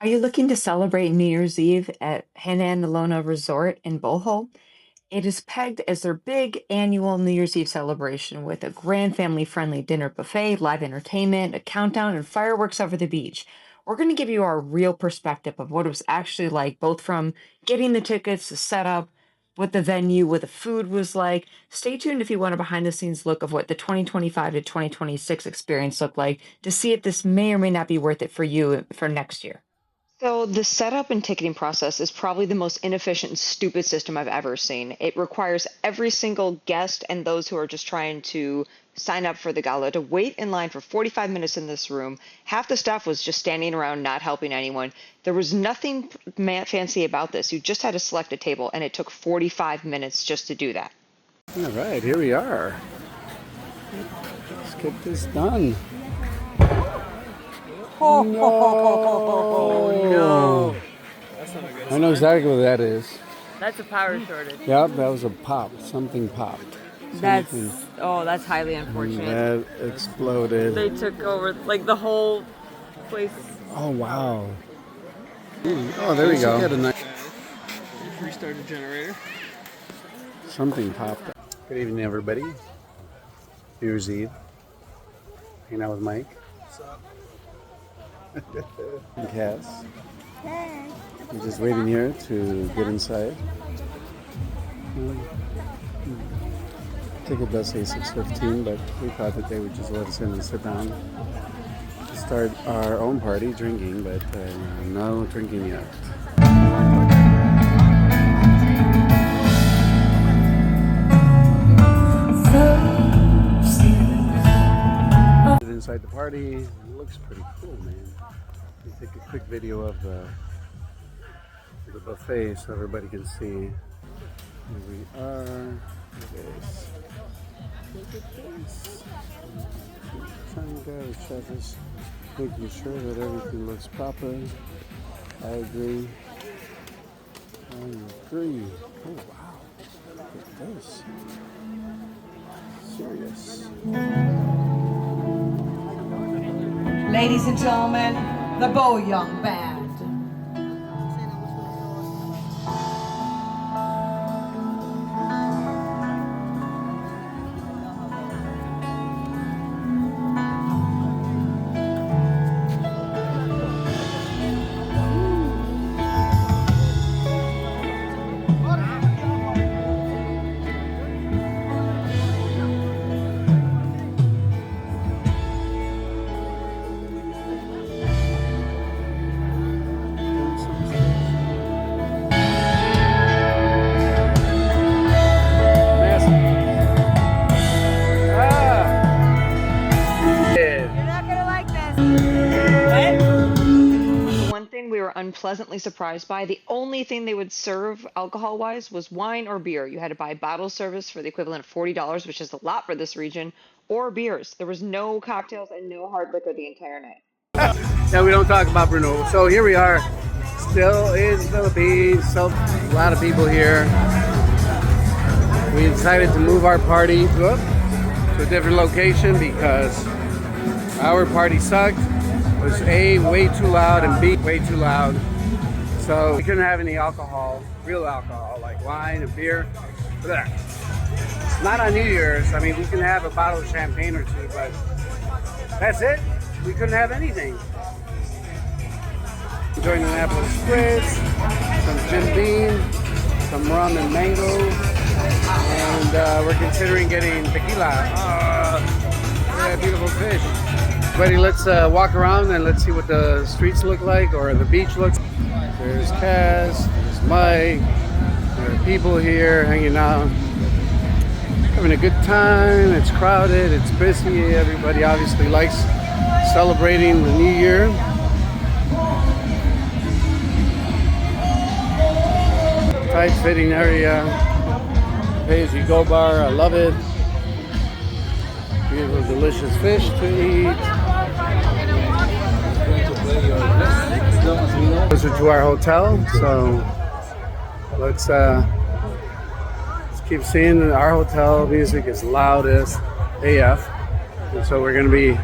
Are you looking to celebrate New Year's Eve at Henann Resort in Bohol? It is pegged as their big annual New Year's Eve celebration with a grand family friendly dinner buffet, live entertainment, a countdown, and fireworks over the beach. We're going to give you our real perspective of what it was actually like, both from getting the tickets, the setup, what the venue, what the food was like. Stay tuned if you want a behind the scenes look of what the 2025 to 2026 experience looked like to see if this may or may not be worth it for you for next year. So the setup and ticketing process is probably the most inefficient and stupid system I've ever seen. It requires every single guest and those who are just trying to sign up for the gala to wait in line for 45 minutes in this room. Half the staff was just standing around not helping anyone. There was nothing fancy about this. You just had to select a table and it took 45 minutes just to do that. All right, here we are. Let's get this done. Oh, No. That's not a good I know exactly what that is. That's a power shortage. Yep, that was a pop. Something popped. That's Something- that's highly unfortunate. That exploded. They took over like the whole place. Oh, wow. Oh, there we go. Restart the generator. Something popped. Good evening, everybody. New Year's Eve. Hanging out with Mike. And Cass. We're just waiting here to get inside. Ticket does say 6:15, but we thought that they would just let us in and sit down to start our own party drinking, but no drinking yet. Inside the party, it looks pretty cool, man. Let me take a quick video of the buffet so everybody can see. Here we are. Look at this. Look at this. Trying to chef is making sure that everything looks proper. I agree. I agree. Oh wow. Look at this. Serious. Ladies and gentlemen, the Bo Young Band. One thing we were unpleasantly surprised by, the only thing they would serve alcohol-wise was wine or beer. You had to buy bottle service for the equivalent of $40, which is a lot for this region, or beers. There was no cocktails and no hard liquor the entire night. Yeah, we don't talk about Bruno. So here we are, still in the Philippines. So a lot of people here. We decided to move our party to a different location because our party sucked. It was A, way too loud, and B, way too loud. So we couldn't have any alcohol, real alcohol, like wine and beer. Not on New Year's. I mean, we can have a bottle of champagne or two, but that's it. We couldn't have anything. Enjoying an apple spritz, some Jim Beam, some rum and mango, and we're considering getting tequila. Yeah, beautiful fish. Buddy, let's walk around and let's see what the streets look like or the beach looks like. There's Cass, there's Mike, there are people here hanging out, having a good time. It's crowded, it's busy. Everybody obviously likes celebrating the new year. Tight fitting area, pay as you go bar, I love it. Beautiful, delicious fish to eat. Closer to our hotel, so let's keep seeing our hotel music is loud as AF, and so we're going to be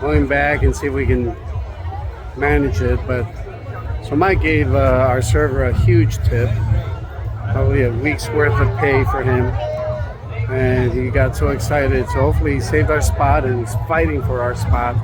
going back and see if we can manage it, but So Mike gave our server a huge tip, probably a week's worth of pay for him. And he got so excited. So hopefully he saved our spot and he's fighting for our spot.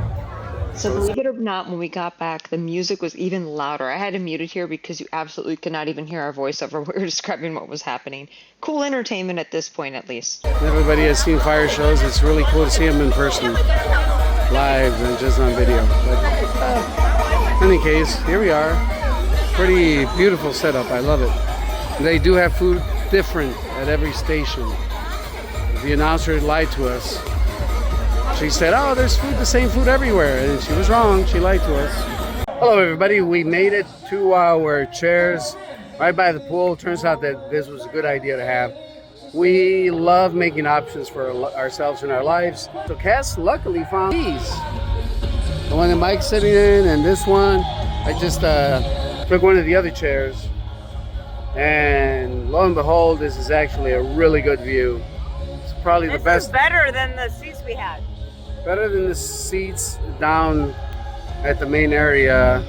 So believe it or not, when we got back, the music was even louder. I had to mute it here because you absolutely could not even hear our voiceover. We were describing what was happening. Cool entertainment at this point, at least. Everybody has seen fire shows. It's really cool to see them in person, live and just on video. But in any case, here we are. Pretty beautiful setup. I love it. They do have food different at every station. The announcer lied to us. She said, oh, there's food, the same food everywhere. And she was wrong. She lied to us. Hello, everybody. We made it to our chairs right by the pool. Turns out that this was a good idea to have. We love making options for ourselves in our lives. So Cass luckily found these. The one that Mike's sitting in and this one. I just took one of the other chairs. And lo and behold, this is actually a really good view. It's probably the best. This is better than the seats we had. Better than the seats down at the main area,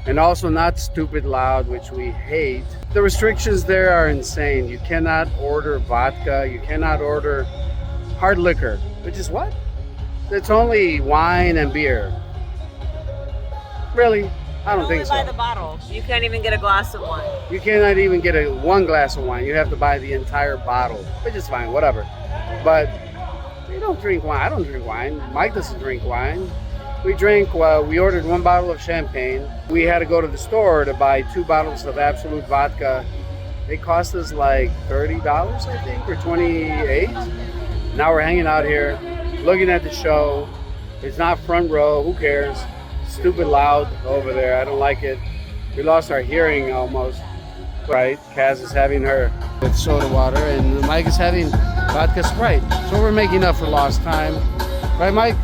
and also not stupid loud, which we hate. The restrictions there are insane. You cannot order vodka, you cannot order hard liquor, which is what? It's only wine and beer. Really? I don't think so. Only buy the bottle. You can't even get a glass of wine. You cannot even get one glass of wine. You have to buy the entire bottle, which is fine, whatever. But you don't drink wine. I don't drink wine. Mike doesn't drink wine. We ordered one bottle of champagne. We had to go to the store to buy 2 bottles of Absolute vodka. It cost us like $30, I think, or $28. Now we're hanging out here, looking at the show. It's not front row. Who cares? Stupid loud over there. I don't like it. We lost our hearing almost. Right? Kaz is having her soda water, and Mike is having vodka Sprite. So we're making up for lost time. Right, Mike?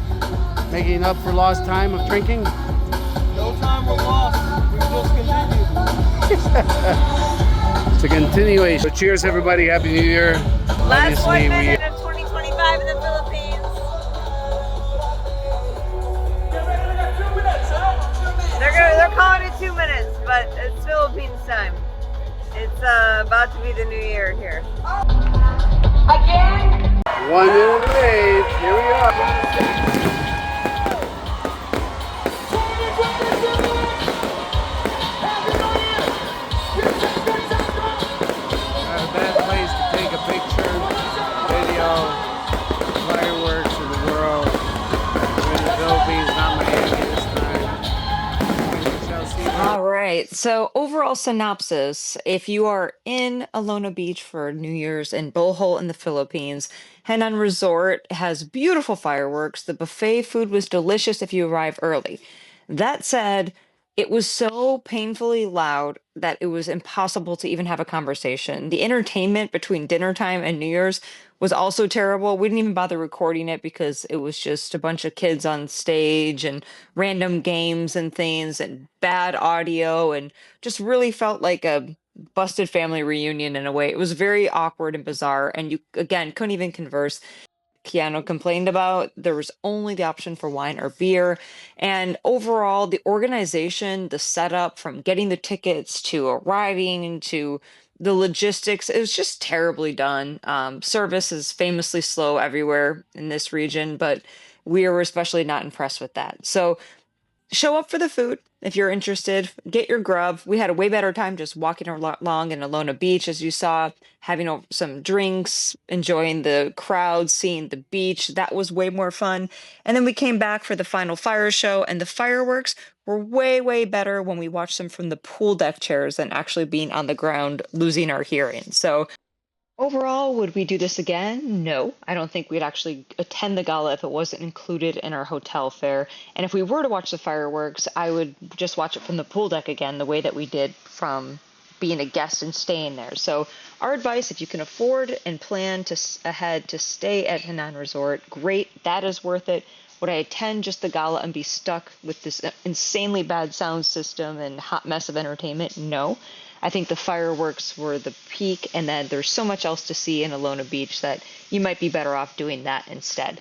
Making up for lost time of drinking? No time was lost. We just continued. It's a continuation. So cheers, everybody. Happy New Year. Last 1 minute of 2025 in the Philippines. They're calling it 2 minutes, but it's Philippines time. It's about to be the new year here. Again. 1 minute late. Here we are. Not a bad place to take a picture, video, fireworks in the world. We're in the Philippines, not Miami this time. We shall see. All right. So, overall synopsis, if you are in Alona Beach for New Year's in Bohol in the Philippines, Henann Resort has beautiful fireworks. The buffet food was delicious if you arrive early. That said, it was so painfully loud that it was impossible to even have a conversation. The entertainment between dinner time and New Year's was also terrible. We didn't even bother recording it because it was just a bunch of kids on stage and random games and things and bad audio, and just really felt like a busted family reunion in a way. It was very awkward and bizarre, and you, again, couldn't even converse. Keanu complained about, there was only the option for wine or beer. And overall, the organization, the setup from getting the tickets to arriving to the logistics, it was just terribly done. Service is famously slow everywhere in this region, but we were especially not impressed with that. So show up for the food if you're interested. Get your grub. We had a way better time just walking along in Alona Beach, as you saw, having some drinks, enjoying the crowd, seeing the beach. That was way more fun. And then we came back for the final fire show, and the fireworks were way, way better when we watched them from the pool deck chairs than actually being on the ground, losing our hearing. So overall, would we do this again? No. I don't think we'd actually attend the gala if it wasn't included in our hotel fare. And if we were to watch the fireworks, I would just watch it from the pool deck again, the way that we did from being a guest and staying there. So our advice, if you can afford and plan ahead to stay at Henann Resort, great. That is worth it. Would I attend just the gala and be stuck with this insanely bad sound system and hot mess of entertainment? No. I think the fireworks were the peak, and then there's so much else to see in Alona Beach that you might be better off doing that instead.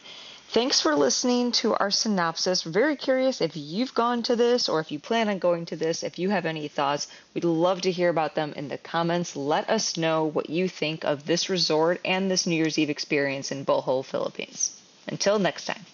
Thanks for listening to our synopsis. We're very curious if you've gone to this or if you plan on going to this. If you have any thoughts, we'd love to hear about them in the comments. Let us know what you think of this resort and this New Year's Eve experience in Bohol, Philippines. Until next time.